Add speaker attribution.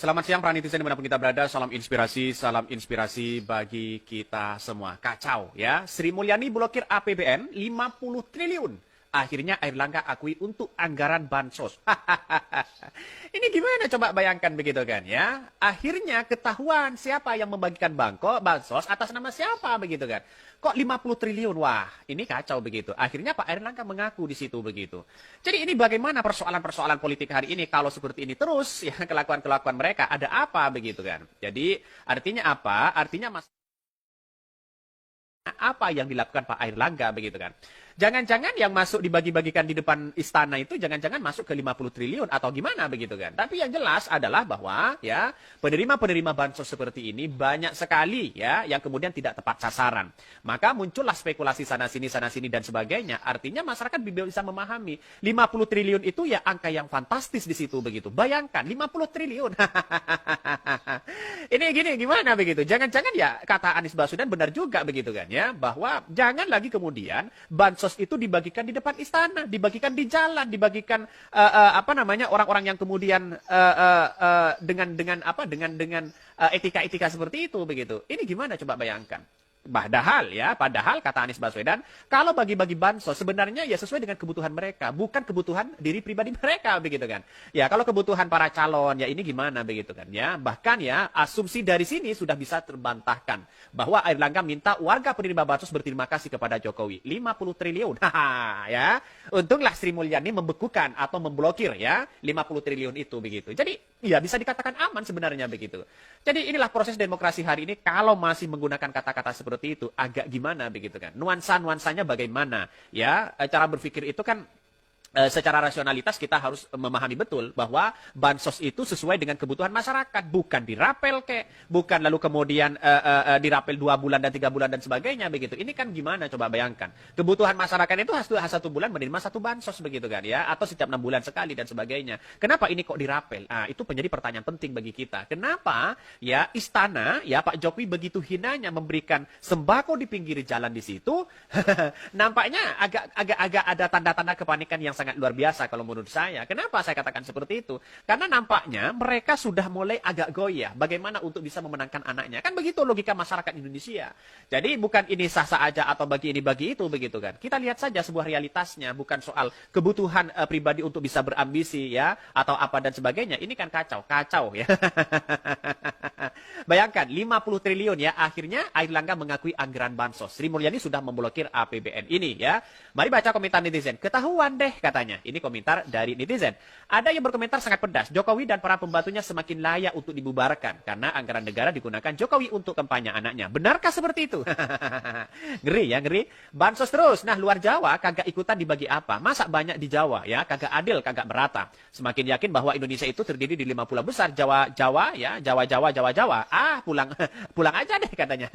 Speaker 1: Selamat siang para netizen dimanapun kita berada, salam inspirasi bagi kita semua. Kacau ya, Sri Mulyani blokir APBN 50 triliun. Akhirnya Airlangga akui untuk anggaran bansos. Ini gimana coba bayangkan begitu kan ya. Akhirnya ketahuan siapa yang membagikan bansos atas nama siapa begitu kan. Kok 50 triliun? Wah, ini kacau begitu. Akhirnya Pak Airlangga mengaku di situ begitu. Jadi ini bagaimana persoalan-persoalan politik hari ini kalau seperti ini terus ya kelakuan-kelakuan mereka ada apa begitu kan. Jadi artinya apa? Artinya apa yang dilakukan Pak Airlangga begitu kan. Jangan-jangan yang masuk dibagi-bagikan di depan istana itu jangan-jangan masuk ke 50 triliun atau gimana begitu kan. Tapi yang jelas adalah bahwa ya penerima-penerima bansos seperti ini banyak sekali ya yang kemudian tidak tepat sasaran. Maka muncullah spekulasi sana sini dan sebagainya. Artinya masyarakat bisa memahami 50 triliun itu ya angka yang fantastis di situ begitu. Bayangkan 50 triliun. Ini gini gimana begitu? Jangan-jangan ya kata Anies Baswedan benar juga begitu kan ya bahwa jangan lagi kemudian bansos itu dibagikan di depan istana, dibagikan di jalan, dibagikan orang-orang yang kemudian dengan etika-etika seperti itu begitu. Ini gimana coba bayangkan? Padahal kata Anies Baswedan, kalau bagi-bagi bansos sebenarnya ya sesuai dengan kebutuhan mereka, bukan kebutuhan diri pribadi mereka begitu kan. Ya kalau kebutuhan para calon ya ini gimana begitu kan ya. Bahkan ya asumsi dari sini sudah bisa terbantahkan bahwa Airlangga minta warga penerima bansos berterima kasih kepada Jokowi 50 triliun. Ya. Untunglah Sri Mulyani membekukan atau memblokir ya 50 triliun itu begitu. Jadi ya bisa dikatakan aman sebenarnya begitu. Jadi inilah proses demokrasi hari ini kalau masih menggunakan kata-kata seperti itu agak gimana begitu kan. Nuansanya bagaimana ya cara berpikir itu kan secara rasionalitas kita harus memahami betul bahwa bansos itu sesuai dengan kebutuhan masyarakat, bukan dirapel bukan lalu kemudian dirapel 2 bulan dan 3 bulan dan sebagainya begitu. Ini kan gimana coba bayangkan. Kebutuhan masyarakat itu harus 1 bulan menerima 1 bansos begitu kan ya, atau setiap 6 bulan sekali dan sebagainya. Kenapa ini kok dirapel? Itu menjadi pertanyaan penting bagi kita. Kenapa ya istana ya Pak Jokowi begitu hinanya memberikan sembako di pinggir jalan di situ? Nampaknya agak ada tanda-tanda kepanikan yang sangat luar biasa kalau menurut saya. Kenapa saya katakan seperti itu? Karena nampaknya mereka sudah mulai agak goyah bagaimana untuk bisa memenangkan anaknya. Kan begitu logika masyarakat Indonesia. Jadi bukan ini sah-sah aja atau bagi ini bagi itu begitu kan. Kita lihat saja sebuah realitasnya, bukan soal kebutuhan pribadi untuk bisa berambisi ya atau apa dan sebagainya. Ini kan kacau ya. Bayangkan 50 triliun ya akhirnya Airlangga mengakui anggaran bansos. Sri Mulyani sudah memblokir APBN ini ya. Mari baca komentar netizen. Ketahuan deh katanya. Ini komentar dari netizen. Ada yang berkomentar sangat pedas. Jokowi dan para pembantunya semakin layak untuk dibubarkan karena anggaran negara digunakan Jokowi untuk kampanye anaknya. Benarkah seperti itu? Ngeri ya, ngeri. Bansos terus. Nah, luar Jawa kagak ikutan dibagi apa? Masa banyak di Jawa ya? Kagak adil, kagak merata. Semakin yakin bahwa Indonesia itu terdiri di 5 pulau besar. Jawa, pulang aja deh katanya.